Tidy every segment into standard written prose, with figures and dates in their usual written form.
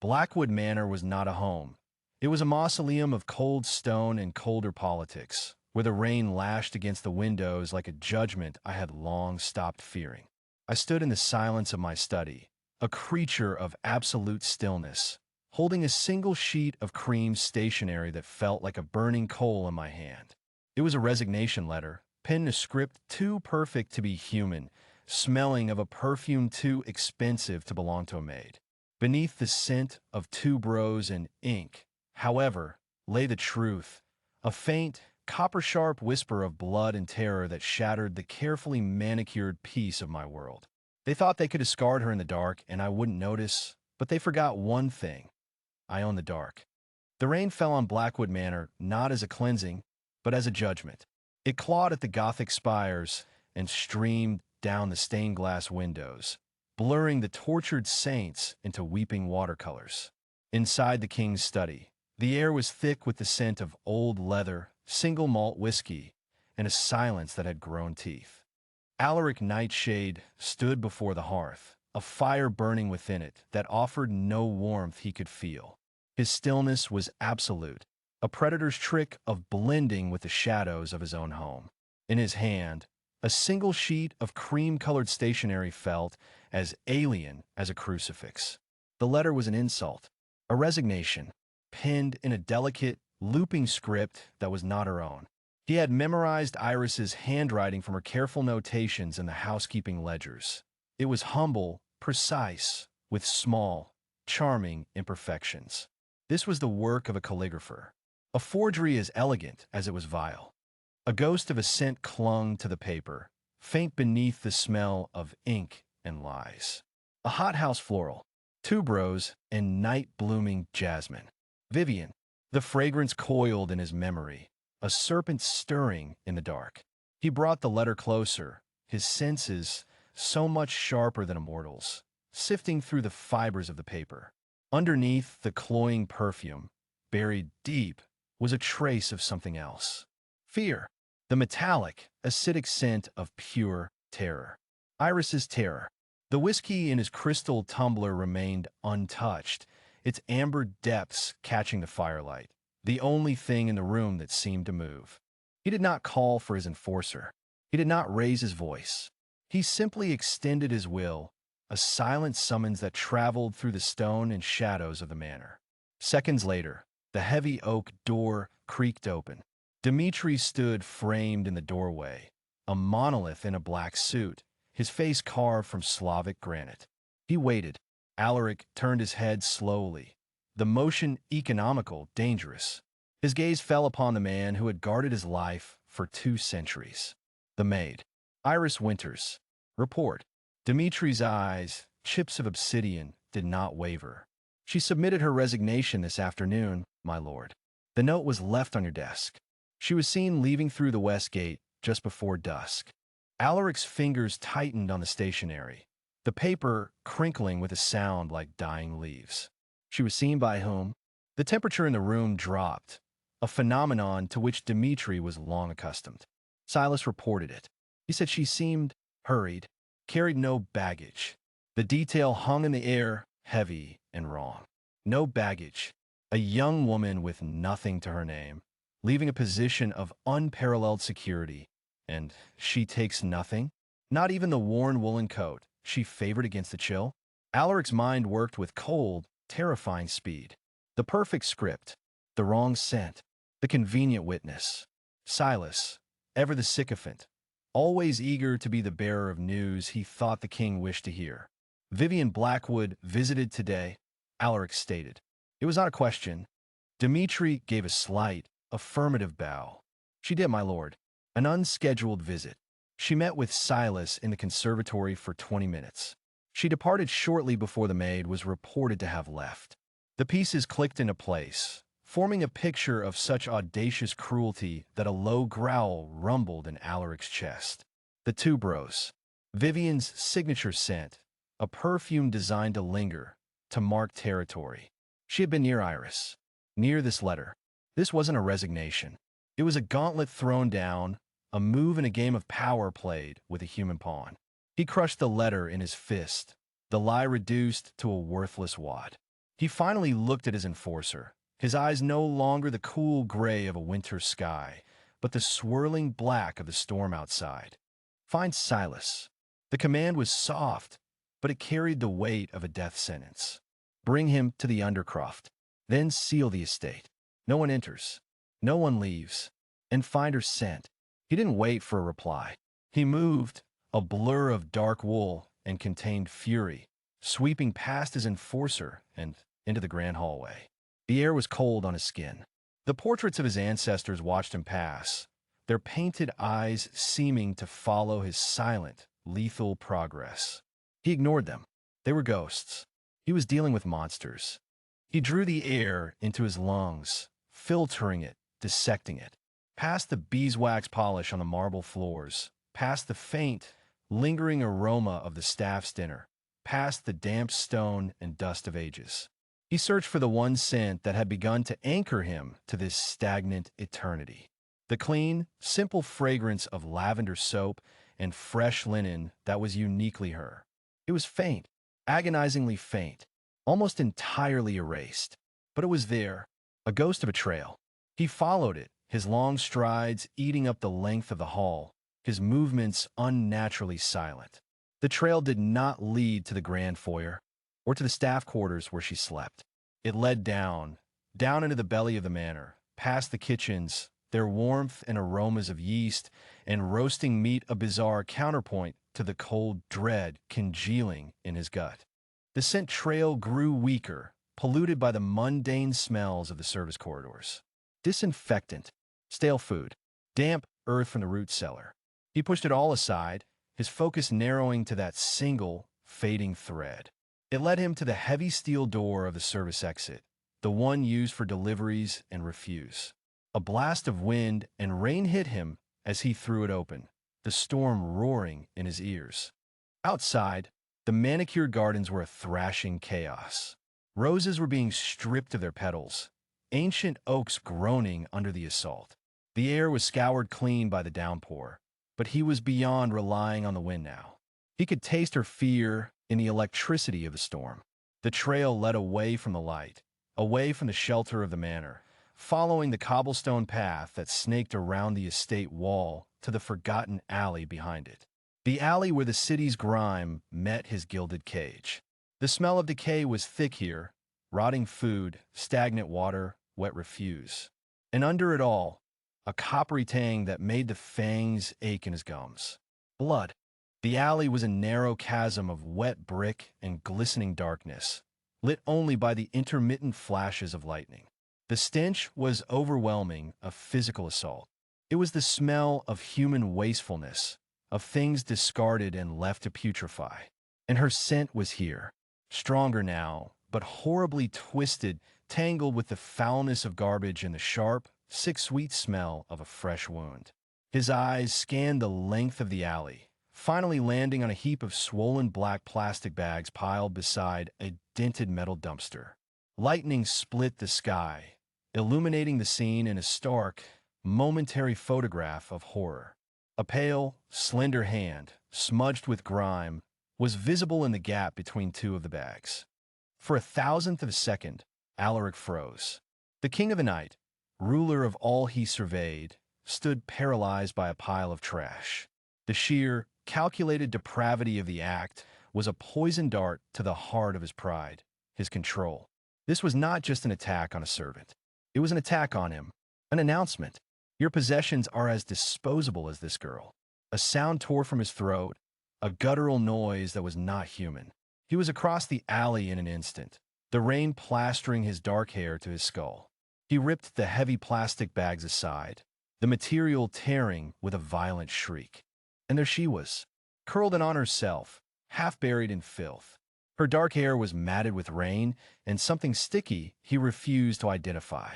Blackwood Manor was not a home. It was a mausoleum of cold stone and colder politics, where the rain lashed against the windows like a judgment I had long stopped fearing. I stood in the silence of my study, a creature of absolute stillness, holding a single sheet of cream stationery that felt like a burning coal in my hand. It was a resignation letter, penned in a script too perfect to be human, smelling of a perfume too expensive to belong to a maid. Beneath the scent of tuberose and ink, however, lay the truth, a faint, copper-sharp whisper of blood and terror that shattered the carefully manicured peace of my world. They thought they could discard her in the dark and I wouldn't notice, but they forgot one thing. I own the dark. The rain fell on Blackwood Manor not as a cleansing, but as a judgment. It clawed at the Gothic spires and streamed down the stained glass windows, blurring the tortured saints into weeping watercolors. Inside the king's study, the air was thick with the scent of old leather, single malt whiskey, and a silence that had grown teeth. Alaric Nightshade stood before the hearth, a fire burning within it that offered no warmth he could feel. His stillness was absolute, a predator's trick of blending with the shadows of his own home. In his hand, a single sheet of cream-colored stationery felt as alien as a crucifix. The letter was an insult, a resignation, penned in a delicate, looping script that was not her own. He had memorized Iris's handwriting from her careful notations in the housekeeping ledgers. It was humble, precise, with small, charming imperfections. This was the work of a calligrapher, a forgery as elegant as it was vile. A ghost of a scent clung to the paper, faint beneath the smell of ink and lies. A hothouse floral, tuberose, and night-blooming jasmine. Viven. The fragrance coiled in his memory, a serpent stirring in the dark. He brought the letter closer, his senses so much sharper than a mortal's, sifting through the fibers of the paper. Underneath the cloying perfume, buried deep, was a trace of something else. Fear. The metallic, acidic scent of pure terror. Iris's terror. The whiskey in his crystal tumbler remained untouched, its amber depths catching the firelight, the only thing in the room that seemed to move. He did not call for his enforcer. He did not raise his voice. He simply extended his will, a silent summons that traveled through the stone and shadows of the manor. Seconds later, the heavy oak door creaked open. Dmitri stood framed in the doorway, a monolith in a black suit, his face carved from Slavic granite. He waited. Alaric turned his head slowly, the motion economical, dangerous. His gaze fell upon the man who had guarded his life for 2 centuries. The maid. Iris Winters. Report. Dimitri's eyes, chips of obsidian, did not waver. She submitted her resignation this afternoon, my lord. The note was left on your desk. She was seen leaving through the west gate just before dusk. Alaric's fingers tightened on the stationery, the paper crinkling with a sound like dying leaves. She was seen by whom? The temperature in the room dropped, a phenomenon to which Dmitri was long accustomed. Silas reported it. He said she seemed hurried, carried no baggage. The detail hung in the air, heavy and wrong. No baggage. A young woman with nothing to her name, leaving a position of unparalleled security. And she takes nothing? Not even the worn woolen coat she favored against the chill? Alaric's mind worked with cold, terrifying speed. The perfect script, the wrong scent, the convenient witness. Silas, ever the sycophant, always eager to be the bearer of news he thought the king wished to hear. Vivian Blackwood visited today, Alaric stated. It was not a question. Dmitri gave a slight, affirmative bow. She did, my lord. An unscheduled visit. She met with Silas in the conservatory for 20 minutes. She departed shortly before the maid was reported to have left. The pieces clicked into place, forming a picture of such audacious cruelty that a low growl rumbled in Alaric's chest. The tuberose, Vivian's signature scent, a perfume designed to linger, to mark territory. She had been near Iris, near this letter. This wasn't a resignation. It was a gauntlet thrown down, a move in a game of power played with a human pawn. He crushed the letter in his fist, the lie reduced to a worthless wad. He finally looked at his enforcer, his eyes no longer the cool gray of a winter sky, but the swirling black of the storm outside. Find Silas. The command was soft, but it carried the weight of a death sentence. Bring him to the Undercroft, then seal the estate. No one enters, no one leaves, and find her sent. He didn't wait for a reply. He moved, a blur of dark wool and contained fury, sweeping past his enforcer and into the grand hallway. The air was cold on his skin. The portraits of his ancestors watched him pass, their painted eyes seeming to follow his silent, lethal progress. He ignored them. They were ghosts. He was dealing with monsters. He drew the air into his lungs, filtering it, dissecting it, past the beeswax polish on the marble floors, past the faint, lingering aroma of the staff's dinner, past the damp stone and dust of ages. He searched for the one scent that had begun to anchor him to this stagnant eternity. The clean, simple fragrance of lavender soap and fresh linen that was uniquely her. It was faint, agonizingly faint, almost entirely erased. But it was there, a ghost of a trail. He followed it, his long strides eating up the length of the hall, his movements unnaturally silent. The trail did not lead to the grand foyer, or to the staff quarters where she slept. It led down into the belly of the manor, past the kitchens, their warmth and aromas of yeast and roasting meat a bizarre counterpoint to the cold dread congealing in his gut. The scent trail grew weaker, polluted by the mundane smells of the service corridors. Disinfectant, stale food, damp earth from the root cellar. He pushed it all aside, his focus narrowing to that single, fading thread. It led him to the heavy steel door of the service exit, the one used for deliveries and refuse. A blast of wind and rain hit him as he threw it open, the storm roaring in his ears. Outside, the manicured gardens were a thrashing chaos. Roses were being stripped of their petals, ancient oaks groaning under the assault. The air was scoured clean by the downpour, but he was beyond relying on the wind now. He could taste her fear in the electricity of the storm. The trail led away from the light, away from the shelter of the manor, following the cobblestone path that snaked around the estate wall to the forgotten alley behind it. The alley where the city's grime met his gilded cage. The smell of decay was thick here, rotting food, stagnant water, wet refuse. And under it all, a coppery tang that made the fangs ache in his gums. Blood. The alley was a narrow chasm of wet brick and glistening darkness, lit only by the intermittent flashes of lightning. The stench was overwhelming, a physical assault. It was the smell of human wastefulness, of things discarded and left to putrefy. And her scent was here, stronger now, but horribly twisted, tangled with the foulness of garbage and the sharp, sick-sweet smell of a fresh wound. His eyes scanned the length of the alley, finally landing on a heap of swollen black plastic bags piled beside a dented metal dumpster. Lightning split the sky, illuminating the scene in a stark, momentary photograph of horror. A pale, slender hand, smudged with grime, was visible in the gap between two of the bags. For a thousandth of a second, Alaric froze. The king of the night, ruler of all he surveyed, stood paralyzed by a pile of trash. The sheer, calculated depravity of the act was a poison dart to the heart of his pride, his control. This was not just an attack on a servant. It was an attack on him, an announcement. Your possessions are as disposable as this girl. A sound tore from his throat, a guttural noise that was not human. He was across the alley in an instant, the rain plastering his dark hair to his skull. He ripped the heavy plastic bags aside, the material tearing with a violent shriek. And there she was, curled in on herself, half buried in filth. Her dark hair was matted with rain and something sticky he refused to identify.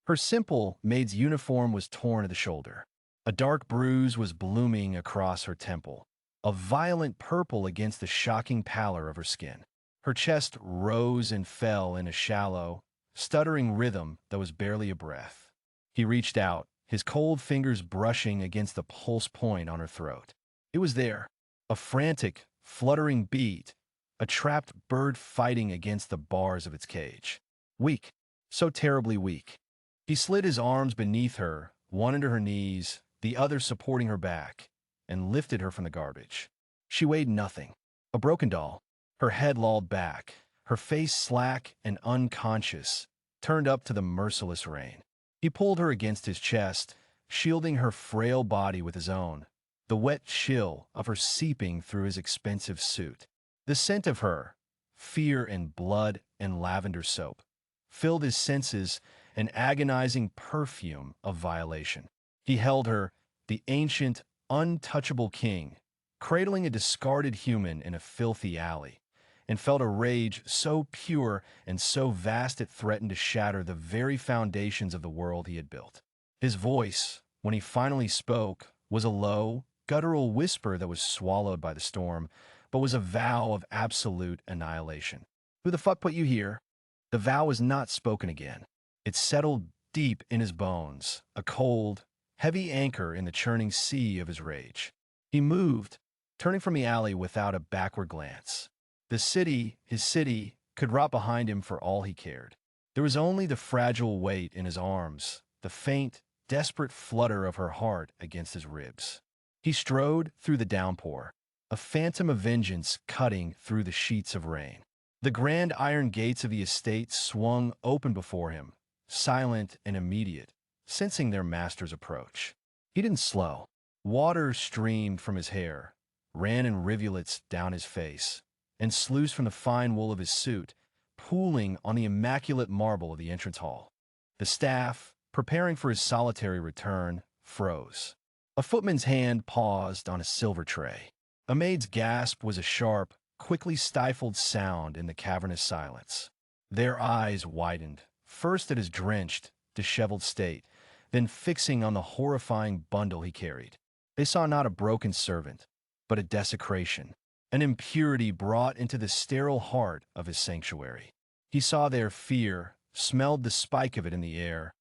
Her simple maid's uniform was torn at the shoulder. A dark bruise was blooming across her temple, a violent purple against the shocking pallor of her skin. Her chest rose and fell in a shallow, stuttering rhythm that was barely a breath. He reached out, his cold fingers brushing against the pulse point on her throat. It was there, a frantic, fluttering beat, a trapped bird fighting against the bars of its cage. Weak, so terribly weak. He slid his arms beneath her, one under her knees, the other supporting her back, and lifted her from the garbage. She weighed nothing. A broken doll, her head lolled back, her face slack and unconscious, turned up to the merciless rain. He pulled her against his chest, shielding her frail body with his own, the wet chill of her seeping through his expensive suit. The scent of her, fear and blood and lavender soap, filled his senses, an agonizing perfume of violation. He held her, the ancient, untouchable king, cradling a discarded human in a filthy alley, and felt a rage so pure and so vast it threatened to shatter the very foundations of the world he had built. His voice, when he finally spoke, was a low, guttural whisper that was swallowed by the storm, but was a vow of absolute annihilation. "Who the fuck put you here?" The vow was not spoken again. It settled deep in his bones, a cold, heavy anchor in the churning sea of his rage. He moved, turning from the alley without a backward glance. The city, his city, could rot behind him for all he cared. There was only the fragile weight in his arms, the faint, desperate flutter of her heart against his ribs. He strode through the downpour, a phantom of vengeance cutting through the sheets of rain. The grand iron gates of the estate swung open before him, silent and immediate, sensing their master's approach. He didn't slow. Water streamed from his hair, ran in rivulets down his face, and sluiced from the fine wool of his suit, pooling on the immaculate marble of the entrance hall. The staff, preparing for his solitary return, froze. A footman's hand paused on a silver tray. A maid's gasp was a sharp, quickly stifled sound in the cavernous silence. Their eyes widened, first at his drenched, disheveled state, then fixing on the horrifying bundle he carried. They saw not a broken servant, but a desecration, an impurity brought into the sterile heart of his sanctuary. He saw their fear, smelled the spike of it in the air,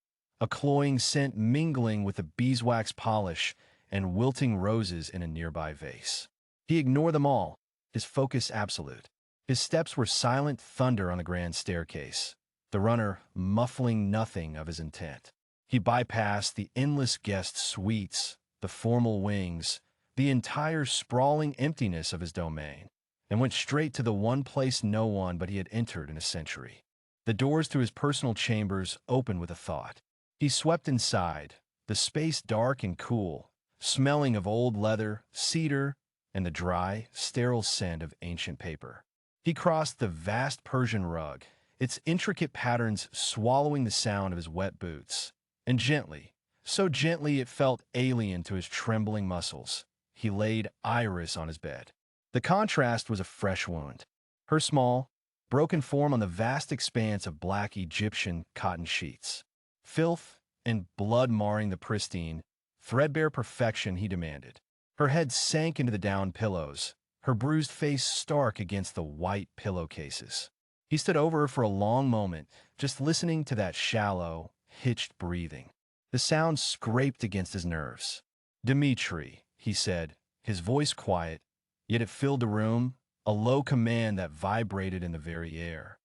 a cloying scent mingling with the beeswax polish and wilting roses in a nearby vase. He ignored them all, his focus absolute. His steps were silent thunder on the grand staircase, the runner muffling nothing of his intent. He bypassed the endless guest suites, the formal wings, the entire sprawling emptiness of his domain, and went straight to the one place no one but he had entered in a century. The doors to his personal chambers opened with a thought. He swept inside, the space dark and cool, smelling of old leather, cedar, and the dry, sterile scent of ancient paper. He crossed the vast Persian rug, its intricate patterns swallowing the sound of his wet boots, and gently, so gently it felt alien to his trembling muscles, he laid Iris on his bed. The contrast was a fresh wound. Her small, broken form on the vast expanse of black Egyptian cotton sheets. Filth and blood marring the pristine, threadbare perfection he demanded. Her head sank into the down pillows, her bruised face stark against the white pillowcases. He stood over her for a long moment, just listening to that shallow, hitched breathing. The sound scraped against his nerves. "Dmitri," he said, his voice quiet, yet it filled the room, a low command that vibrated in the very air.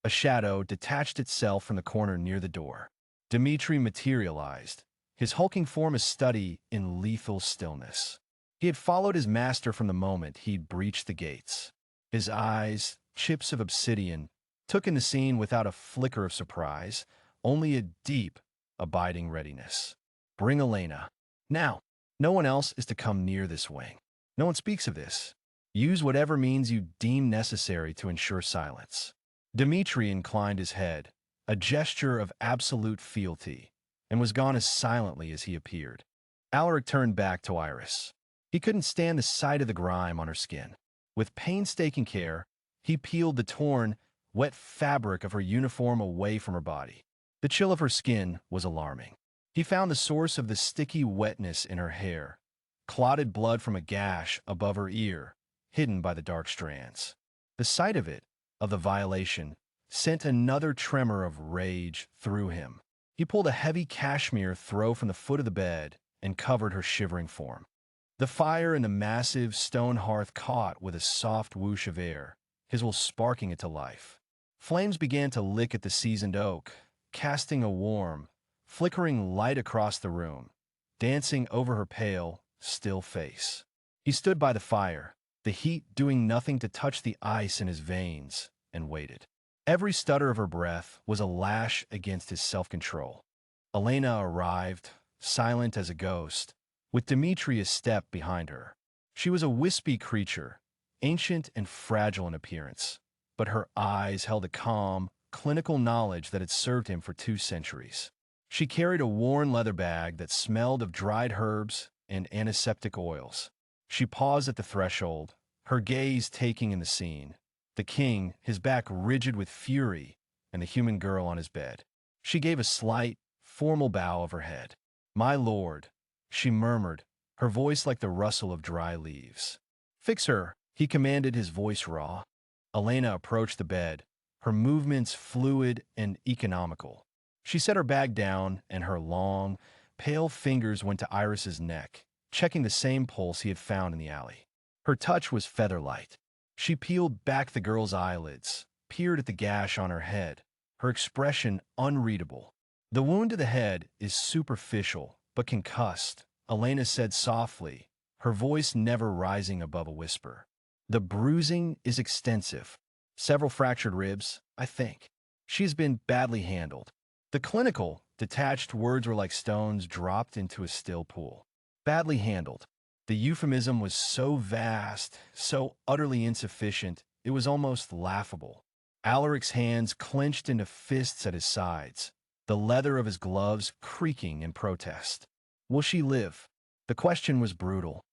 A shadow detached itself from the corner near the door. Dmitri materialized, his hulking form a study in lethal stillness. He had followed his master from the moment he'd breached the gates. His eyes, chips of obsidian, took in the scene without a flicker of surprise, only a deep, abiding readiness. "Bring Elena. Now. No one else is to come near this wing. No one speaks of this. Use whatever means you deem necessary to ensure silence." Dmitri inclined his head, a gesture of absolute fealty, and was gone as silently as he appeared. Alaric turned back to Iris. He couldn't stand the sight of the grime on her skin. With painstaking care, he peeled the torn, wet fabric of her uniform away from her body. The chill of her skin was alarming. He found the source of the sticky wetness in her hair, clotted blood from a gash above her ear, hidden by the dark strands. The sight of it, of the violation, sent another tremor of rage through him. He pulled a heavy cashmere throw from the foot of the bed and covered her shivering form. The fire in the massive stone hearth caught with a soft whoosh of air, his will sparking it to life. Flames began to lick at the seasoned oak, casting a warm, flickering light across the room, dancing over her pale, still face. He stood by the fire, the heat doing nothing to touch the ice in his veins, and waited. Every stutter of her breath was a lash against his self-control. Elena arrived, silent as a ghost, with Dmitri a step behind her. She was a wispy creature, ancient and fragile in appearance, but her eyes held a calm, clinical knowledge that had served him for 2 centuries. She carried a worn leather bag that smelled of dried herbs and antiseptic oils. She paused at the threshold, her gaze taking in the scene. The king, his back rigid with fury, and the human girl on his bed. She gave a slight, formal bow of her head. "My lord," she murmured, her voice like the rustle of dry leaves. "Fix her," he commanded, his voice raw. Elena approached the bed, her movements fluid and economical. She set her bag down, and her long, pale fingers went to Iris's neck, checking the same pulse he had found in the alley. Her touch was feather-light. She peeled back the girl's eyelids, peered at the gash on her head, her expression unreadable. "The wound to the head is superficial, but concussed," Elena said softly, her voice never rising above a whisper. "The bruising is extensive. Several fractured ribs, I think. She's been badly handled." The clinical, detached words were like stones dropped into a still pool. Badly handled. The euphemism was so vast, so utterly insufficient, it was almost laughable. Alaric's hands clenched into fists at his sides, the leather of his gloves creaking in protest. Will she live? The question was brutal.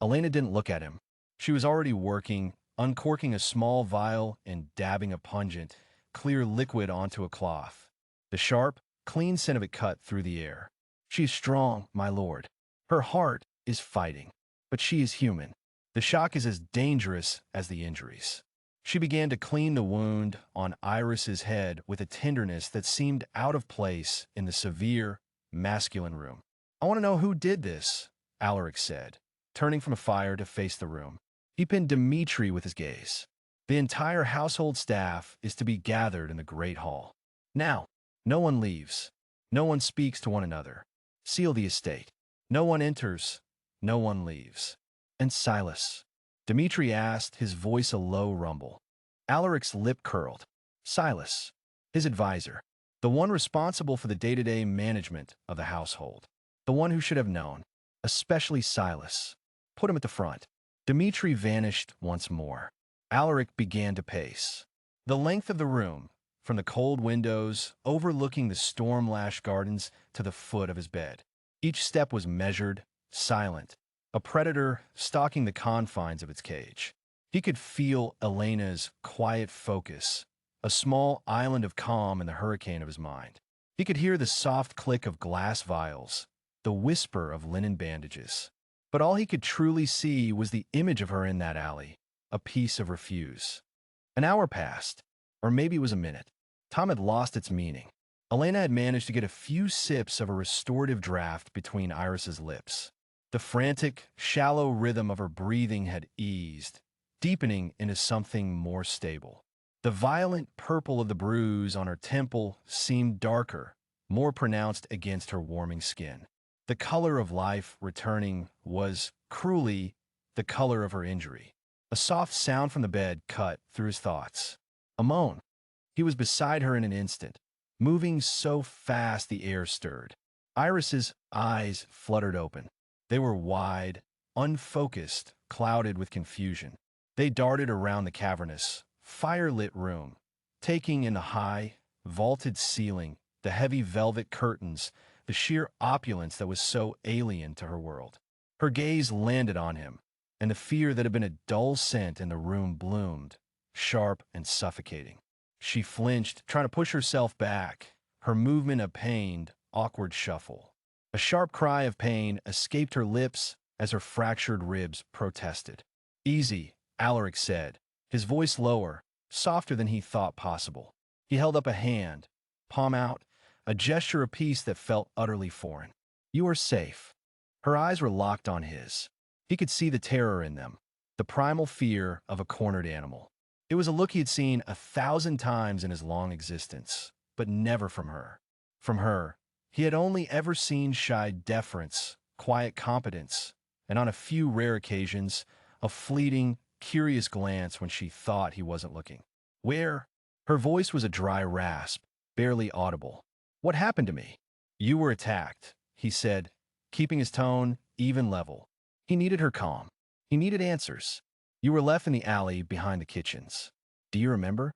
Elena didn't look at him. She was already working, uncorking a small vial and dabbing a pungent, clear liquid onto a cloth. The sharp, clean scent of it cut through the air. "She is strong, my lord. Her heart is fighting. But she is human. The shock is as dangerous as the injuries." She began to clean the wound on Iris's head with a tenderness that seemed out of place in the severe, masculine room. "I want to know who did this," Alaric said, turning from a fire to face the room. He pinned Dmitri with his gaze. "The entire household staff is to be gathered in the great hall. Now, no one leaves. No one speaks to one another. Seal the estate. No one enters. No one leaves." "And Silas?" Dmitri asked, his voice a low rumble. Alaric's lip curled. "Silas, his advisor, the one responsible for the day-to-day management of the household, the one who should have known, especially Silas. Put him at the front." Dmitri vanished once more. Alaric began to pace. The length of the room, from the cold windows overlooking the storm-lashed gardens to the foot of his bed. Each step was measured, silent, a predator stalking the confines of its cage. He could feel Elena's quiet focus, a small island of calm in the hurricane of his mind. He could hear the soft click of glass vials, the whisper of linen bandages. But all he could truly see was the image of her in that alley, a piece of refuse. An hour passed, or maybe it was a minute. Time had lost its meaning. Elena had managed to get a few sips of a restorative draft between Iris's lips. The frantic, shallow rhythm of her breathing had eased, deepening into something more stable. The violent purple of the bruise on her temple seemed darker, more pronounced against her warming skin. The color of life returning was, cruelly, the color of her injury. A soft sound from the bed cut through his thoughts. A moan. He was beside her in an instant, moving so fast the air stirred. Iris's eyes fluttered open. They were wide, unfocused, clouded with confusion. They darted around the cavernous, fire-lit room, taking in the high, vaulted ceiling, the heavy velvet curtains, the sheer opulence that was so alien to her world. Her gaze landed on him, and the fear that had been a dull scent in the room bloomed, sharp and suffocating. She flinched, trying to push herself back, her movement a pained, awkward shuffle. A sharp cry of pain escaped her lips as her fractured ribs protested. "Easy," Alaric said, his voice lower, softer than he thought possible. He held up a hand, palm out, a gesture of peace that felt utterly foreign. "You are safe." Her eyes were locked on his. He could see the terror in them, the primal fear of a cornered animal. It was a look he had seen 1,000 times in his long existence, but never from her. From her, he had only ever seen shy deference, quiet competence, and on a few rare occasions, a fleeting, curious glance when she thought he wasn't looking. Where? Her voice was a dry rasp, barely audible. What happened to me? You were attacked, he said, keeping his tone even level. He needed her calm. He needed answers. You were left in the alley behind the kitchens. Do you remember?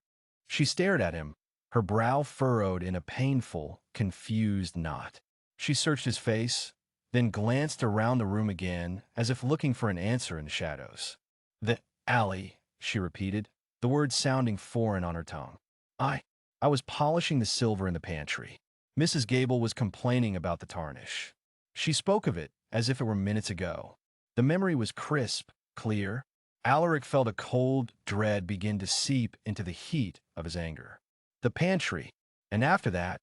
She stared at him, her brow furrowed in a painful, confused knot. She searched his face, then glanced around the room again, as if looking for an answer in the shadows. The alley, she repeated, the words sounding foreign on her tongue. I was polishing the silver in the pantry. Mrs. Gable was complaining about the tarnish. She spoke of it as if it were minutes ago. The memory was crisp, clear. Alaric felt a cold dread begin to seep into the heat of his anger. The pantry, and after that,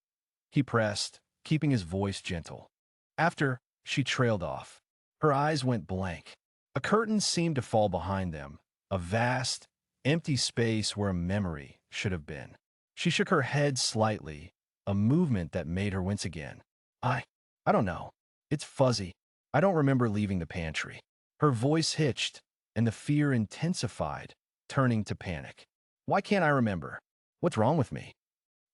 he pressed, keeping his voice gentle. After, she trailed off. Her eyes went blank. A curtain seemed to fall behind them, a vast, empty space where a memory should have been. She shook her head slightly, a movement that made her wince again. I don't know. It's fuzzy. I don't remember leaving the pantry. Her voice hitched, and the fear intensified, turning to panic. Why can't I remember? What's wrong with me?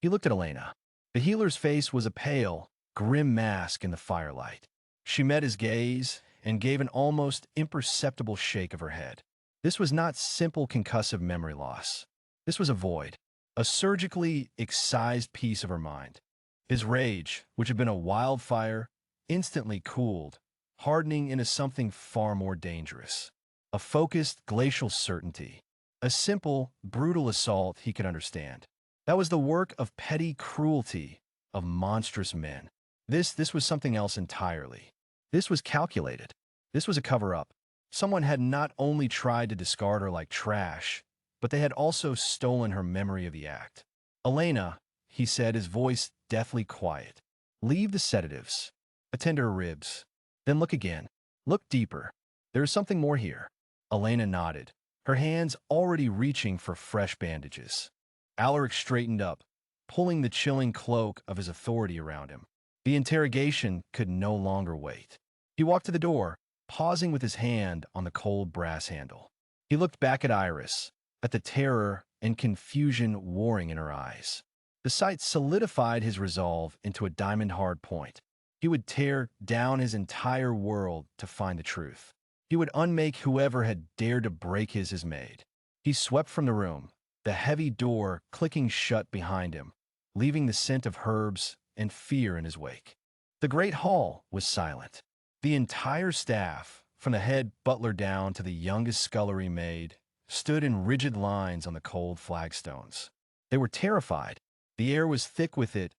He looked at Elena. The healer's face was a pale, grim mask in the firelight. She met his gaze and gave an almost imperceptible shake of her head. This was not simple concussive memory loss. This was a void, a surgically excised piece of her mind. His rage, which had been a wildfire, instantly cooled, hardening into something far more dangerous. A focused, glacial certainty. A simple, brutal assault he could understand. That was the work of petty cruelty, of monstrous men. This was something else entirely. This was calculated. This was a cover-up. Someone had not only tried to discard her like trash, but they had also stolen her memory of the act. Elena, he said, his voice deathly quiet. Leave the sedatives. Attend to her ribs. Then look again. Look deeper. There is something more here. Elena nodded, her hands already reaching for fresh bandages. Alaric straightened up, pulling the chilling cloak of his authority around him. The interrogation could no longer wait. He walked to the door, pausing with his hand on the cold brass handle. He looked back at Iris, at the terror and confusion warring in her eyes. The sight solidified his resolve into a diamond-hard point. He would tear down his entire world to find the truth. He would unmake whoever had dared to break his maid. He swept from the room, the heavy door clicking shut behind him, leaving the scent of herbs and fear in his wake. The great hall was silent. The entire staff, from the head butler down to the youngest scullery maid, stood in rigid lines on the cold flagstones. They were terrified. The air was thick with it,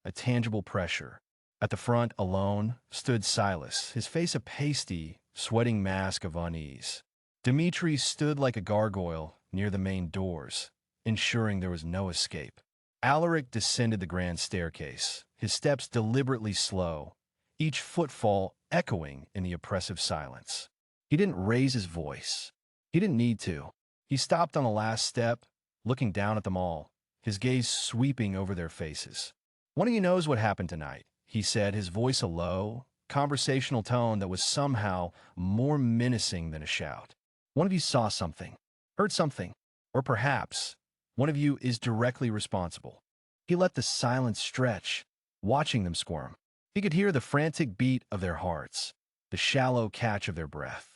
a tangible pressure. At the front, alone, stood Silas, his face a pasty, sweating mask of unease. Dmitri stood like a gargoyle near the main doors, ensuring there was no escape. Alaric descended the grand staircase, his steps deliberately slow, each footfall echoing in the oppressive silence. He didn't raise his voice. He didn't need to. He stopped on the last step, looking down at them all, his gaze sweeping over their faces. One of you knows what happened tonight, he said, his voice a low, conversational tone that was somehow more menacing than a shout. One of you saw something, heard something, or perhaps one of you is directly responsible. He let the silence stretch, watching them squirm. He could hear the frantic beat of their hearts, the shallow catch of their breath.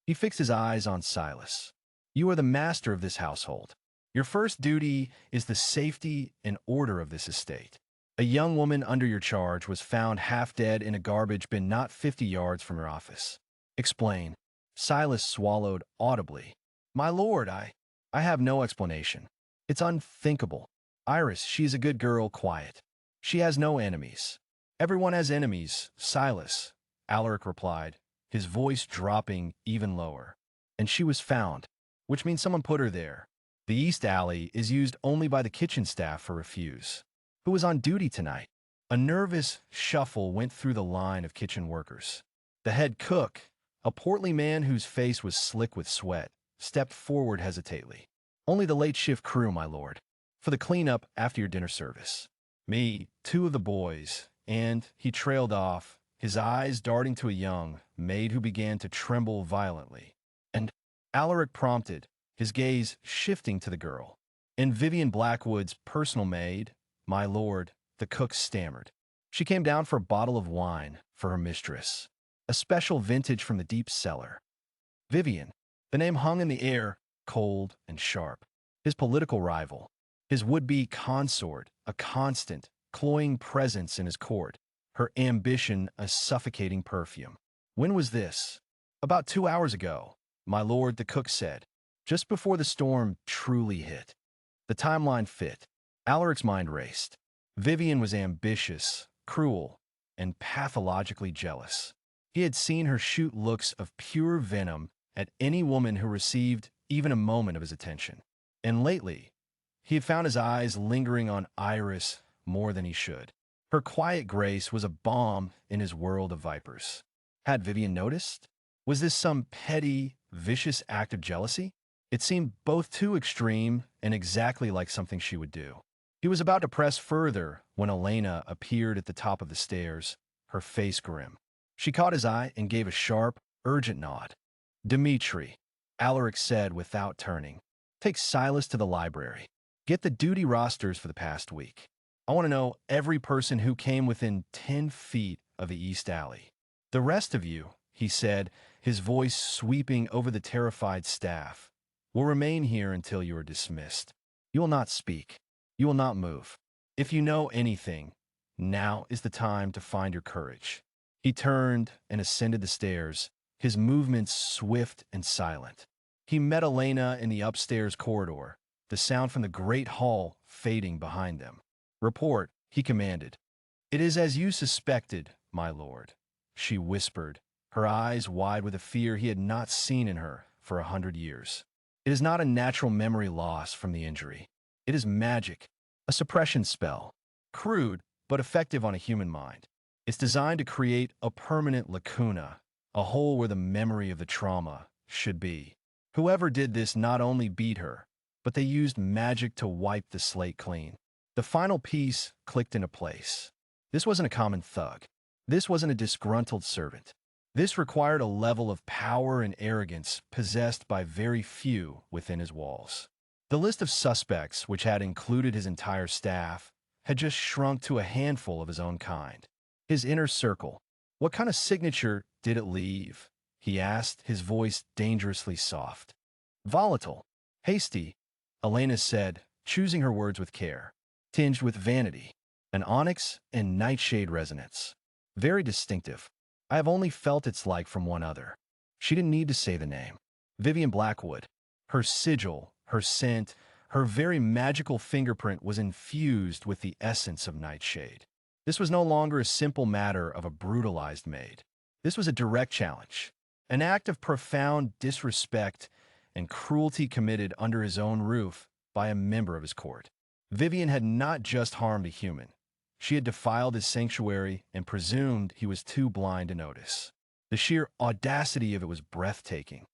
He fixed his eyes on Silas. You are the master of this household. Your first duty is the safety and order of this estate. A young woman under your charge was found half dead in a garbage bin not 50 yards from your office. Explain. Silas swallowed audibly. My lord, I have no explanation. It's unthinkable. Iris, she's a good girl, quiet. She has no enemies. Everyone has enemies, Silas, Alaric replied, his voice dropping even lower. And she was found, which means someone put her there. The East Alley is used only by the kitchen staff for refuse. Who was on duty tonight? A nervous shuffle went through the line of kitchen workers. The head cook, a portly man whose face was slick with sweat, stepped forward hesitantly. Only the late shift crew, my lord. For the cleanup after your dinner service. Me, two of the boys, and he trailed off, his eyes darting to a young maid who began to tremble violently. And Alaric prompted, his gaze shifting to the girl. And Vivian Blackwood's personal maid, my lord, the cook stammered. She came down for a bottle of wine for her mistress, a special vintage from the deep cellar. Vivian, the name hung in the air, cold and sharp. His political rival, his would-be consort, a constant, cloying presence in his court, her ambition a suffocating perfume. When was this? About 2 hours ago, my lord, the cook said, just before the storm truly hit. The timeline fit. Alaric's mind raced. Vivian was ambitious, cruel, and pathologically jealous. He had seen her shoot looks of pure venom at any woman who received even a moment of his attention. And lately, he had found his eyes lingering on Iris more than he should. Her quiet grace was a balm in his world of vipers. Had Vivian noticed? Was this some petty, vicious act of jealousy? It seemed both too extreme and exactly like something she would do. He was about to press further when Elena appeared at the top of the stairs, her face grim. She caught his eye and gave a sharp, urgent nod. Dmitri, Alaric said without turning, take Silas to the library. Get the duty rosters for the past week. I want to know every person who came within 10 feet of the East Alley. The rest of you, he said, his voice sweeping over the terrified staff, will remain here until you are dismissed. You will not speak. You will not move. If you know anything, now is the time to find your courage. He turned and ascended the stairs, his movements swift and silent. He met Elena in the upstairs corridor, the sound from the great hall fading behind them. Report, he commanded. It is as you suspected, my lord, she whispered, her eyes wide with a fear he had not seen in her for 100 years. It is not a natural memory loss from the injury. It is magic, a suppression spell, crude but effective on a human mind. It's designed to create a permanent lacuna, a hole where the memory of the trauma should be. Whoever did this not only beat her, but they used magic to wipe the slate clean. The final piece clicked into place. This wasn't a common thug. This wasn't a disgruntled servant. This required a level of power and arrogance possessed by very few within his walls. The list of suspects, which had included his entire staff, had just shrunk to a handful of his own kind. His inner circle. What kind of signature did it leave? He asked, his voice dangerously soft. Volatile, hasty, Elena said, choosing her words with care. Tinged with vanity, an onyx and nightshade resonance. Very distinctive. I have only felt its like from one other. She didn't need to say the name. Vivian Blackwood. Her sigil, her scent, her very magical fingerprint was infused with the essence of nightshade. This was no longer a simple matter of a brutalized maid. This was a direct challenge, an act of profound disrespect and cruelty committed under his own roof by a member of his court. Vivian had not just harmed a human. She had defiled his sanctuary and presumed he was too blind to notice. The sheer audacity of it was breathtaking.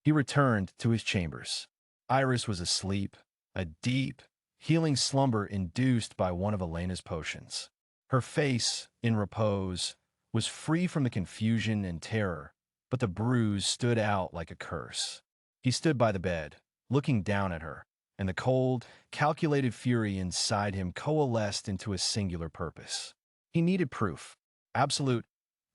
He returned to his chambers. Iris was asleep, a deep, healing slumber induced by one of Elena's potions. Her face, in repose, was free from the confusion and terror, but the bruise stood out like a curse. He stood by the bed, looking down at her, and the cold, calculated fury inside him coalesced into a singular purpose. He needed proof, absolute,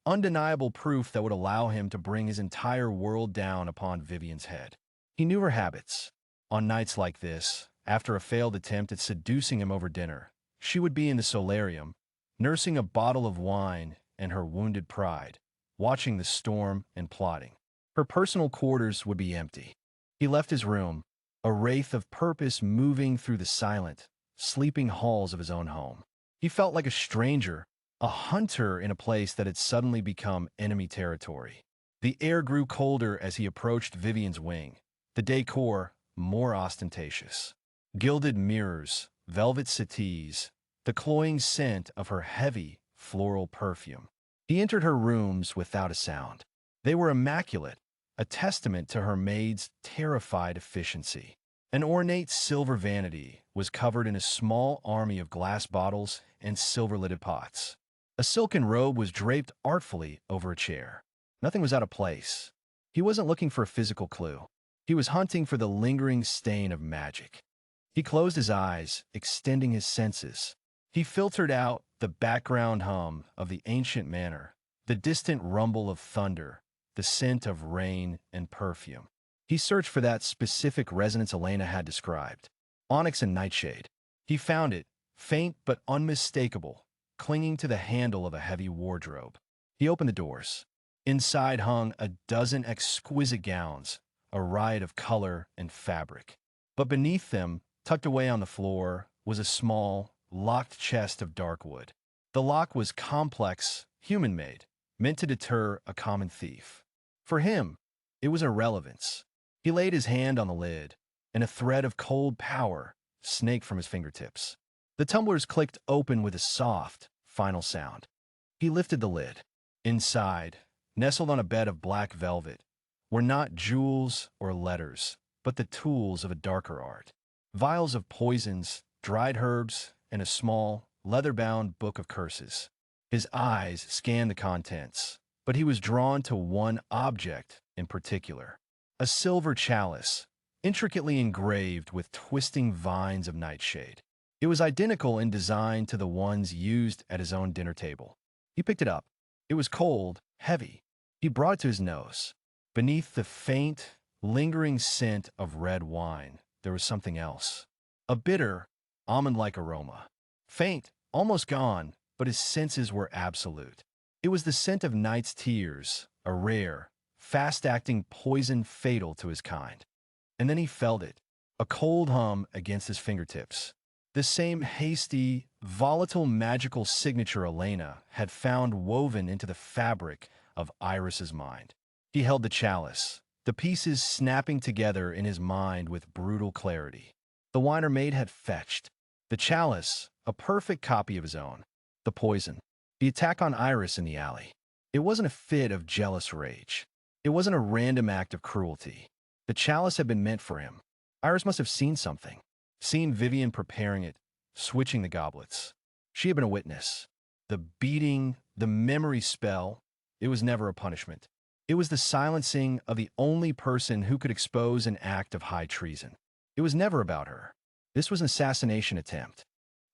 undeniable proof that would allow him to bring his entire world down upon Vivian's head. He knew her habits. On nights like this, after a failed attempt at seducing him over dinner, she would be in the solarium, nursing a bottle of wine and her wounded pride, watching the storm and plotting. Her personal quarters would be empty. He left his room, a wraith of purpose moving through the silent, sleeping halls of his own home. He felt like a stranger, a hunter in a place that had suddenly become enemy territory. The air grew colder as he approached Vivian's wing, the decor more ostentatious. Gilded mirrors, velvet settees, the cloying scent of her heavy, floral perfume. He entered her rooms without a sound. They were immaculate, a testament to her maid's terrified efficiency. An ornate silver vanity was covered in a small army of glass bottles and silver-lidded pots. A silken robe was draped artfully over a chair. Nothing was out of place. He wasn't looking for a physical clue. He was hunting for the lingering stain of magic. He closed his eyes, extending his senses. He filtered out the background hum of the ancient manor, the distant rumble of thunder, the scent of rain and perfume. He searched for that specific resonance Elena had described. Onyx and nightshade. He found it, faint but unmistakable, clinging to the handle of a heavy wardrobe. He opened the doors. Inside hung a dozen exquisite gowns, a riot of color and fabric. But beneath them, tucked away on the floor, was a small, locked chest of dark wood. The lock was complex, human-made, meant to deter a common thief. For him, it was irrelevance. He laid his hand on the lid, and a thread of cold power snaked from his fingertips. The tumblers clicked open with a soft, final sound. He lifted the lid. Inside, nestled on a bed of black velvet, were not jewels or letters, but the tools of a darker art. Vials of poisons, dried herbs, and a small, leather-bound book of curses. His eyes scanned the contents, but he was drawn to one object in particular. A silver chalice, intricately engraved with twisting vines of nightshade. It was identical in design to the ones used at his own dinner table. He picked it up. It was cold, heavy. He brought it to his nose. Beneath the faint, lingering scent of red wine, there was something else. A bitter, almond-like aroma. Faint, almost gone, but his senses were absolute. It was the scent of night's tears, a rare, fast-acting poison fatal to his kind. And then he felt it, a cold hum against his fingertips. The same hasty, volatile magical signature Elena had found woven into the fabric of Iris's mind. He held the chalice, the pieces snapping together in his mind with brutal clarity. The winer maid had fetched. The chalice, a perfect copy of his own. The poison. The attack on Iris in the alley. It wasn't a fit of jealous rage. It wasn't a random act of cruelty. The chalice had been meant for him. Iris must have seen something. Seen Viven preparing it, switching the goblets. She had been a witness. The beating, the memory spell, it was never a punishment. It was the silencing of the only person who could expose an act of high treason. It was never about her. This was an assassination attempt.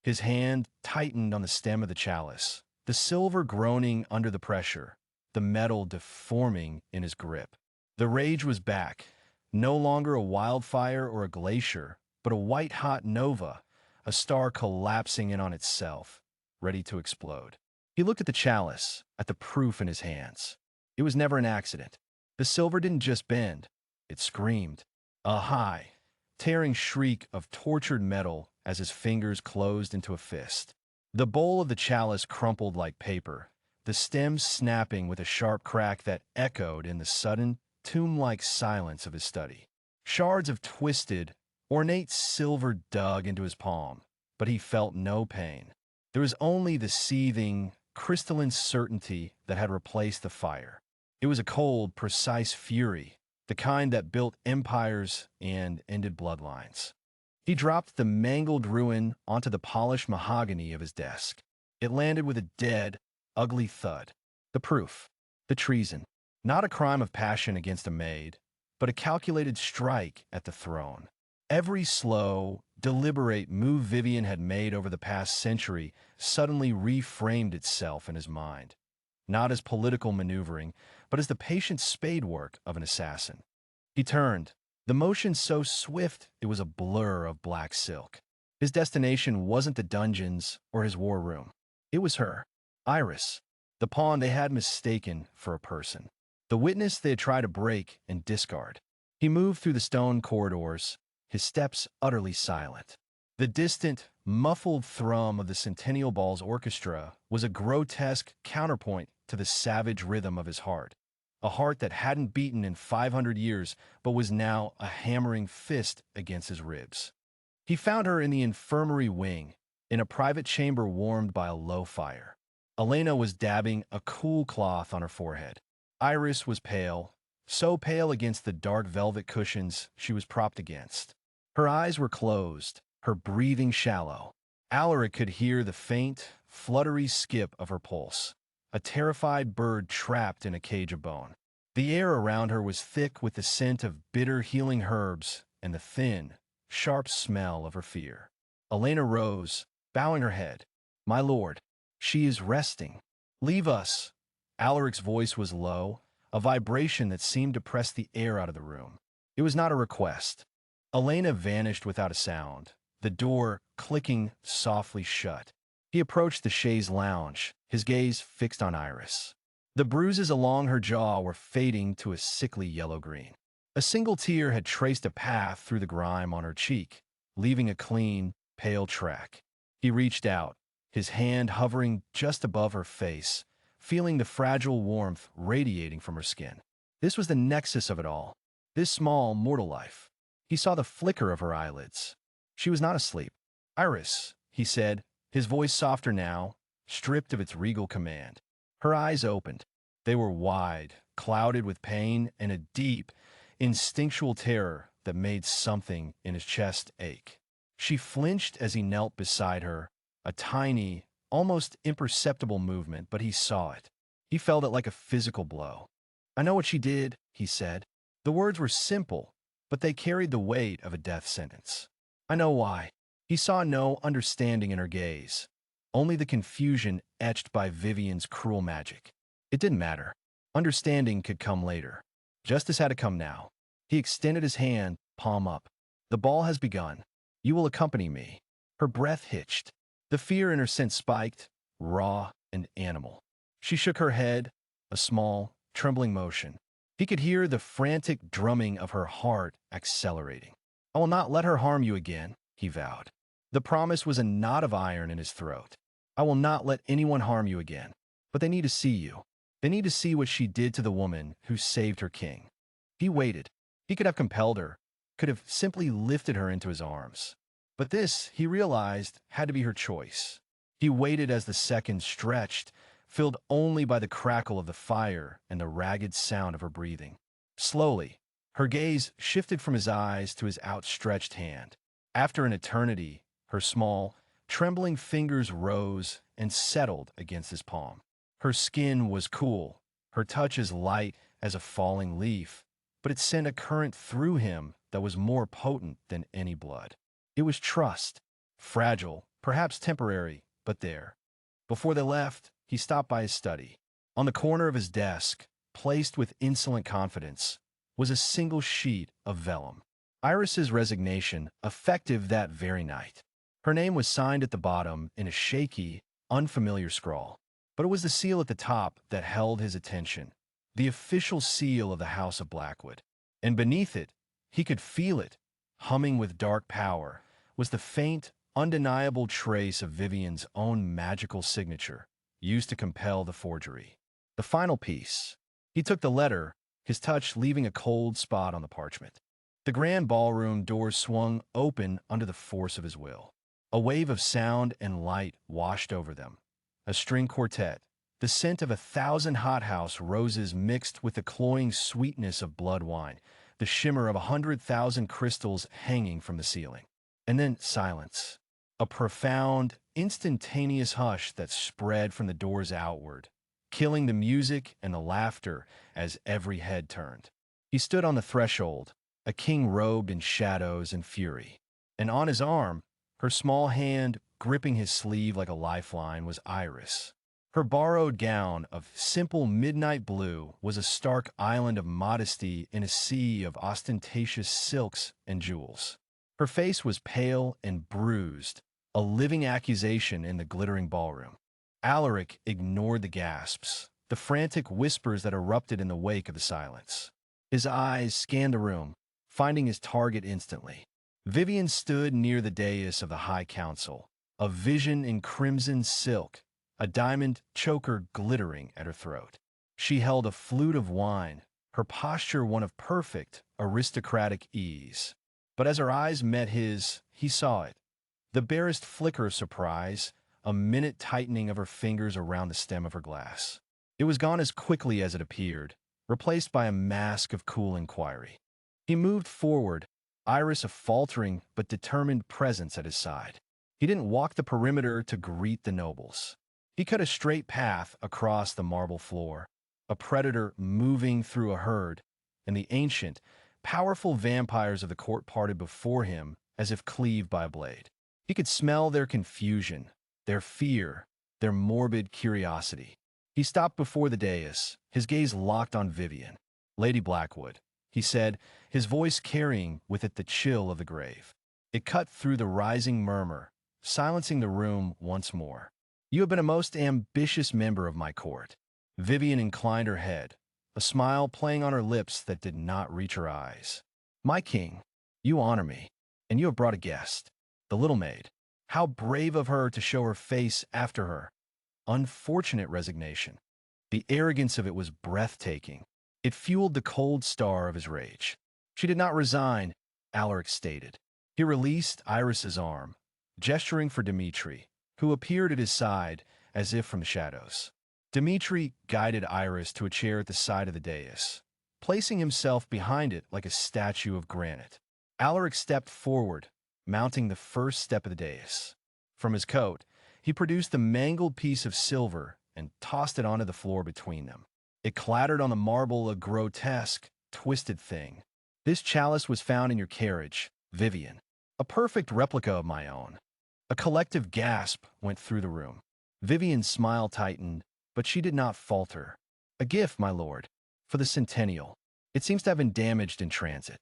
His hand tightened on the stem of the chalice, the silver groaning under the pressure, the metal deforming in his grip. The rage was back, no longer a wildfire or a glacier, but a white-hot nova, a star collapsing in on itself, ready to explode. He looked at the chalice, at the proof in his hands. It was never an accident. The silver didn't just bend, it screamed. A high, tearing shriek of tortured metal as his fingers closed into a fist. The bowl of the chalice crumpled like paper, the stem snapping with a sharp crack that echoed in the sudden, tomb-like silence of his study. Shards of twisted, ornate silver dug into his palm, but he felt no pain. There was only the seething, crystalline certainty that had replaced the fire. It was a cold, precise fury, the kind that built empires and ended bloodlines. He dropped the mangled ruin onto the polished mahogany of his desk. It landed with a dead, ugly thud. The proof. The treason. Not a crime of passion against a maid, but a calculated strike at the throne. Every slow, deliberate move Viven had made over the past century suddenly reframed itself in his mind. Not as political maneuvering, but as the patient spadework of an assassin. He turned, the motion so swift it was a blur of black silk. His destination wasn't the dungeons or his war room. It was her, Iris, the pawn they had mistaken for a person. The witness they had tried to break and discard. He moved through the stone corridors, his steps utterly silent. The distant, muffled thrum of the Centennial Ball's orchestra was a grotesque counterpoint to the savage rhythm of his heart. A heart that hadn't beaten in 500 years, but was now a hammering fist against his ribs. He found her in the infirmary wing, in a private chamber warmed by a low fire. Elena was dabbing a cool cloth on her forehead. Iris was pale, so pale against the dark velvet cushions she was propped against. Her eyes were closed, her breathing shallow. Alaric could hear the faint, fluttery skip of her pulse, a terrified bird trapped in a cage of bone. The air around her was thick with the scent of bitter healing herbs and the thin, sharp smell of her fear. Elena rose, bowing her head. "My lord, she is resting. Leave us." Alaric's voice was low, a vibration that seemed to press the air out of the room. It was not a request. Elena vanished without a sound, the door clicking softly shut. He approached the chaise lounge, his gaze fixed on Iris. The bruises along her jaw were fading to a sickly yellow-green. A single tear had traced a path through the grime on her cheek, leaving a clean, pale track. He reached out, his hand hovering just above her face, feeling the fragile warmth radiating from her skin. This was the nexus of it all, this small, mortal life. He saw the flicker of her eyelids. She was not asleep. "Iris," he said, his voice softer now, stripped of its regal command. Her eyes opened. They were wide, clouded with pain and a deep, instinctual terror that made something in his chest ache. She flinched as he knelt beside her, a tiny, almost imperceptible movement, but he saw it. He felt it like a physical blow. "I know what she did," he said. The words were simple, but they carried the weight of a death sentence. "I know why." He saw no understanding in her gaze, only the confusion etched by Vivian's cruel magic. It didn't matter. Understanding could come later. Justice had to come now. He extended his hand, palm up. "The ball has begun. You will accompany me." Her breath hitched. The fear in her scent spiked, raw and animal. She shook her head, a small, trembling motion. He could hear the frantic drumming of her heart accelerating. "I will not let her harm you again," he vowed. The promise was a knot of iron in his throat. "I will not let anyone harm you again. But they need to see you. They need to see what she did to the woman who saved her king." He waited. He could have compelled her, could have simply lifted her into his arms. But this, he realized, had to be her choice. He waited as the seconds stretched, filled only by the crackle of the fire and the ragged sound of her breathing. Slowly, her gaze shifted from his eyes to his outstretched hand. After an eternity, her small, trembling fingers rose and settled against his palm. Her skin was cool, her touch as light as a falling leaf, but it sent a current through him that was more potent than any blood. It was trust, fragile, perhaps temporary, but there. Before they left, he stopped by his study. On the corner of his desk, placed with insolent confidence, was a single sheet of vellum. Iris's resignation, effective that very night. Her name was signed at the bottom in a shaky, unfamiliar scrawl. But it was the seal at the top that held his attention, the official seal of the House of Blackwood. And beneath it, he could feel it, humming with dark power, was the faint, undeniable trace of Vivian's own magical signature, used to compel the forgery. The final piece. He took the letter, his touch leaving a cold spot on the parchment. The grand ballroom doors swung open under the force of his will. A wave of sound and light washed over them. A string quartet, the scent of 1,000 hothouse roses mixed with the cloying sweetness of blood wine, the shimmer of 100,000 crystals hanging from the ceiling. And then silence. A profound, instantaneous hush that spread from the doors outward, killing the music and the laughter as every head turned. He stood on the threshold, a king robed in shadows and fury. And on his arm, her small hand gripping his sleeve like a lifeline, was Iris. Her borrowed gown of simple midnight blue was a stark island of modesty in a sea of ostentatious silks and jewels. Her face was pale and bruised, a living accusation in the glittering ballroom. Alaric ignored the gasps, the frantic whispers that erupted in the wake of the silence. His eyes scanned the room, finding his target instantly. Vivian stood near the dais of the High Council, a vision in crimson silk, a diamond choker glittering at her throat. She held a flute of wine, her posture one of perfect, aristocratic ease. But as her eyes met his, he saw it. The barest flicker of surprise, a minute tightening of her fingers around the stem of her glass. It was gone as quickly as it appeared, replaced by a mask of cool inquiry. He moved forward, Iris a faltering but determined presence at his side. He didn't walk the perimeter to greet the nobles. He cut a straight path across the marble floor, a predator moving through a herd, and the ancient, powerful vampires of the court parted before him as if cleaved by a blade. He could smell their confusion, their fear, their morbid curiosity. He stopped before the dais, his gaze locked on Vivian. "Lady Blackwood," he said, his voice carrying with it the chill of the grave. It cut through the rising murmur, silencing the room once more. "You have been a most ambitious member of my court." Vivian inclined her head, a smile playing on her lips that did not reach her eyes. "My king, you honor me, and you have brought a guest. The little maid. How brave of her to show her face after her unfortunate resignation." The arrogance of it was breathtaking. It fueled the cold star of his rage. "She did not resign," Alaric stated. He released Iris's arm, gesturing for Dmitri, who appeared at his side as if from the shadows. Dmitri guided Iris to a chair at the side of the dais, placing himself behind it like a statue of granite. Alaric stepped forward, mounting the first step of the dais. From his coat, he produced a mangled piece of silver and tossed it onto the floor between them. It clattered on the marble, a grotesque, twisted thing. "This chalice was found in your carriage, Vivian. A perfect replica of my own." A collective gasp went through the room. Vivian's smile tightened, but she did not falter. "A gift, my lord, for the centennial. It seems to have been damaged in transit."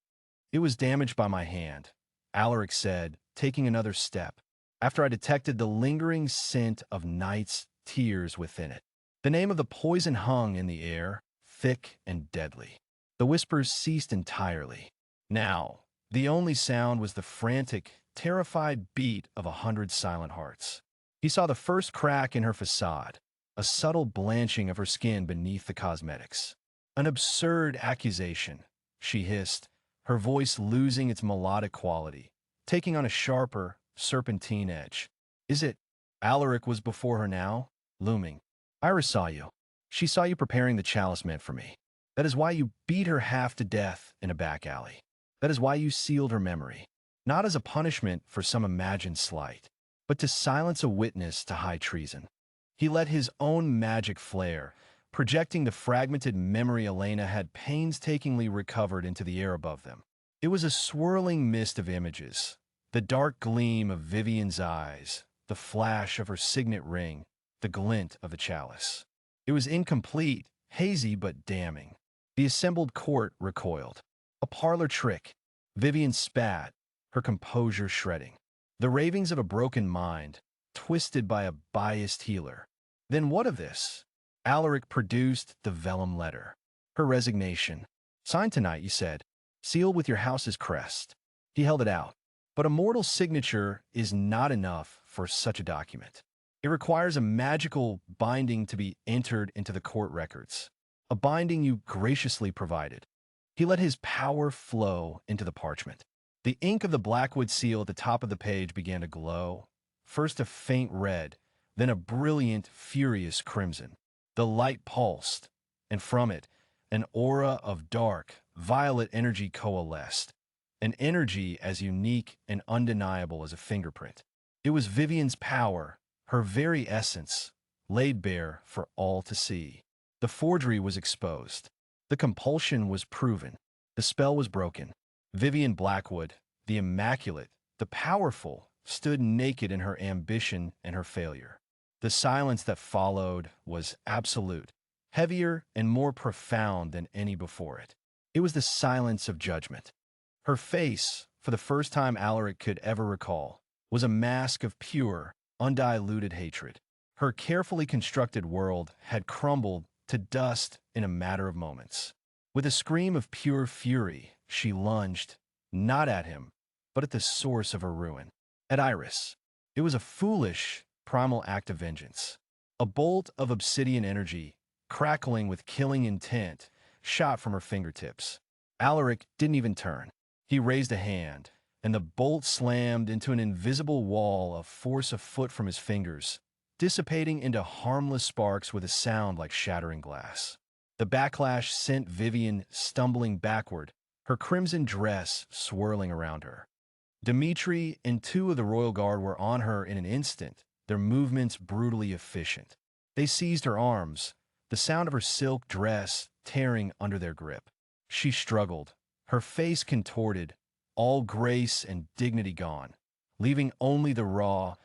"It was damaged by my hand," Alaric said, taking another step, after I detected the lingering scent of night's tears within it. The name of the poison hung in the air, thick and deadly. The whispers ceased entirely. Now, the only sound was the frantic, terrified beat of 100 silent hearts. He saw the first crack in her facade, a subtle blanching of her skin beneath the cosmetics. "An absurd accusation," she hissed, her voice losing its melodic quality, taking on a sharper, serpentine edge. "Is it?" Alaric was before her now, looming. "Iris saw you. She saw you preparing the chalice meant for me. That is why you beat her half to death in a back alley. That is why you sealed her memory. Not as a punishment for some imagined slight, but to silence a witness to high treason." He let his own magic flare, projecting the fragmented memory Elena had painstakingly recovered into the air above them. It was a swirling mist of images, the dark gleam of Vivian's eyes, the flash of her signet ring, the glint of the chalice. It was incomplete, hazy but damning. The assembled court recoiled. A parlor trick. Vivian spat, her composure shredding. The ravings of a broken mind, twisted by a biased healer. Then what of this? Alaric produced the vellum letter. Her resignation. "Signed tonight," you said. "Sealed with your house's crest." He held it out. But a mortal signature is not enough for such a document. It requires a magical binding to be entered into the court records. A binding you graciously provided. He let his power flow into the parchment. The ink of the Blackwood seal at the top of the page began to glow, first a faint red, then a brilliant, furious crimson. The light pulsed, and from it, an aura of dark, violet energy coalesced, an energy as unique and undeniable as a fingerprint. It was Vivian's power, her very essence, laid bare for all to see. The forgery was exposed. The compulsion was proven. The spell was broken. Vivian Blackwood, the immaculate, the powerful, stood naked in her ambition and her failure. The silence that followed was absolute, heavier and more profound than any before it. It was the silence of judgment. Her face, for the first time Alaric could ever recall, was a mask of pure, undiluted hatred. Her carefully constructed world had crumbled to dust in a matter of moments. With a scream of pure fury, she lunged, not at him, but at the source of her ruin, at Iris. It was a foolish, primal act of vengeance. A bolt of obsidian energy, crackling with killing intent, shot from her fingertips. Alaric didn't even turn. He raised a hand, and the bolt slammed into an invisible wall of force a foot from his fingers, dissipating into harmless sparks with a sound like shattering glass. The backlash sent Vivian stumbling backward, her crimson dress swirling around her. Dmitri and two of the royal guard were on her in an instant, their movements brutally efficient. They seized her arms, the sound of her silk dress tearing under their grip. She struggled, her face contorted, all grace and dignity gone, leaving only the raw,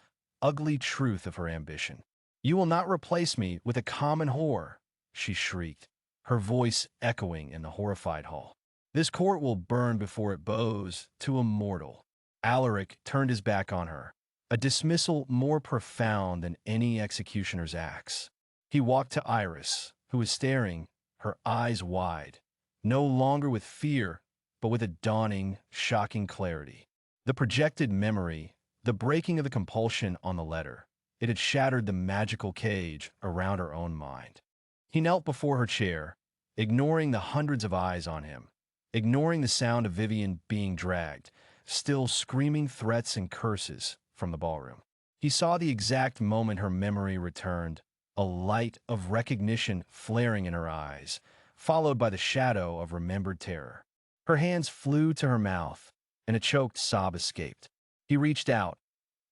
ugly truth of her ambition. "You will not replace me with a common whore," she shrieked, her voice echoing in the horrified hall. "This court will burn before it bows to a mortal." Alaric turned his back on her, a dismissal more profound than any executioner's axe. He walked to Iris, who was staring, her eyes wide, no longer with fear, but with a dawning, shocking clarity. The projected memory, the breaking of the compulsion on the letter, it had shattered the magical cage around her own mind. He knelt before her chair, ignoring the hundreds of eyes on him, ignoring the sound of Viven being dragged, still screaming threats and curses from the ballroom. He saw the exact moment her memory returned, a light of recognition flaring in her eyes, followed by the shadow of remembered terror. Her hands flew to her mouth, and a choked sob escaped. He reached out,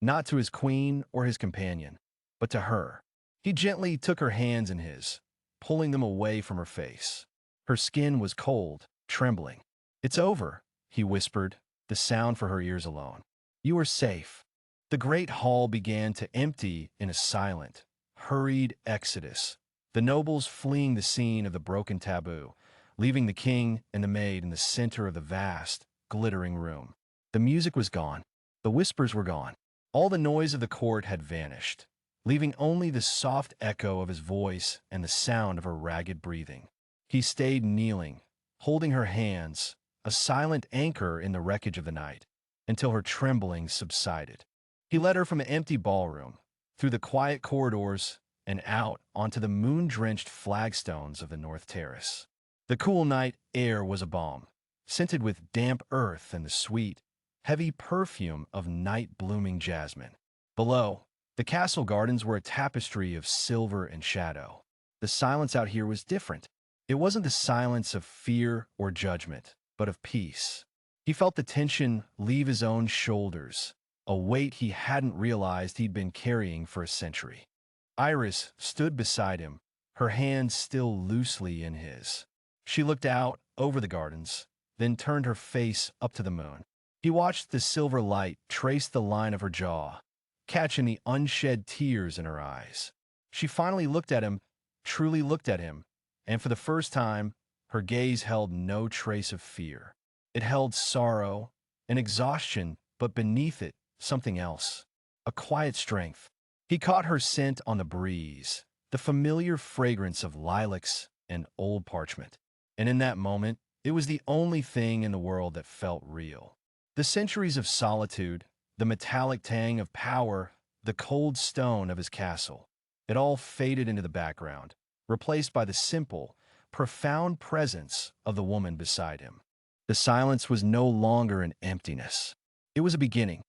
not to his queen or his companion, but to her. He gently took her hands in his, pulling them away from her face. Her skin was cold, trembling. "It's over," he whispered, the sound for her ears alone. "You are safe." The great hall began to empty in a silent, hurried exodus, the nobles fleeing the scene of the broken taboo, leaving the king and the maid in the center of the vast, glittering room. The music was gone. The whispers were gone. All the noise of the court had vanished, leaving only the soft echo of his voice and the sound of her ragged breathing. He stayed kneeling, holding her hands, a silent anchor in the wreckage of the night, until her trembling subsided. He led her from the empty ballroom, through the quiet corridors, and out onto the moon-drenched flagstones of the North Terrace. The cool night air was a balm, scented with damp earth and the sweet, heavy perfume of night-blooming jasmine. Below, the castle gardens were a tapestry of silver and shadow. The silence out here was different. It wasn't the silence of fear or judgment, but of peace. He felt the tension leave his own shoulders, a weight he hadn't realized he'd been carrying for a century. Iris stood beside him, her hands still loosely in his. She looked out over the gardens, then turned her face up to the moon. He watched the silver light trace the line of her jaw, catching the unshed tears in her eyes. She finally looked at him, truly looked at him, and for the first time, her gaze held no trace of fear. It held sorrow and exhaustion, but beneath it, something else, a quiet strength. He caught her scent on the breeze, the familiar fragrance of lilacs and old parchment. And in that moment, it was the only thing in the world that felt real. The centuries of solitude, the metallic tang of power, the cold stone of his castle, it all faded into the background, replaced by the simple, profound presence of the woman beside him. The silence was no longer an emptiness. It was a beginning,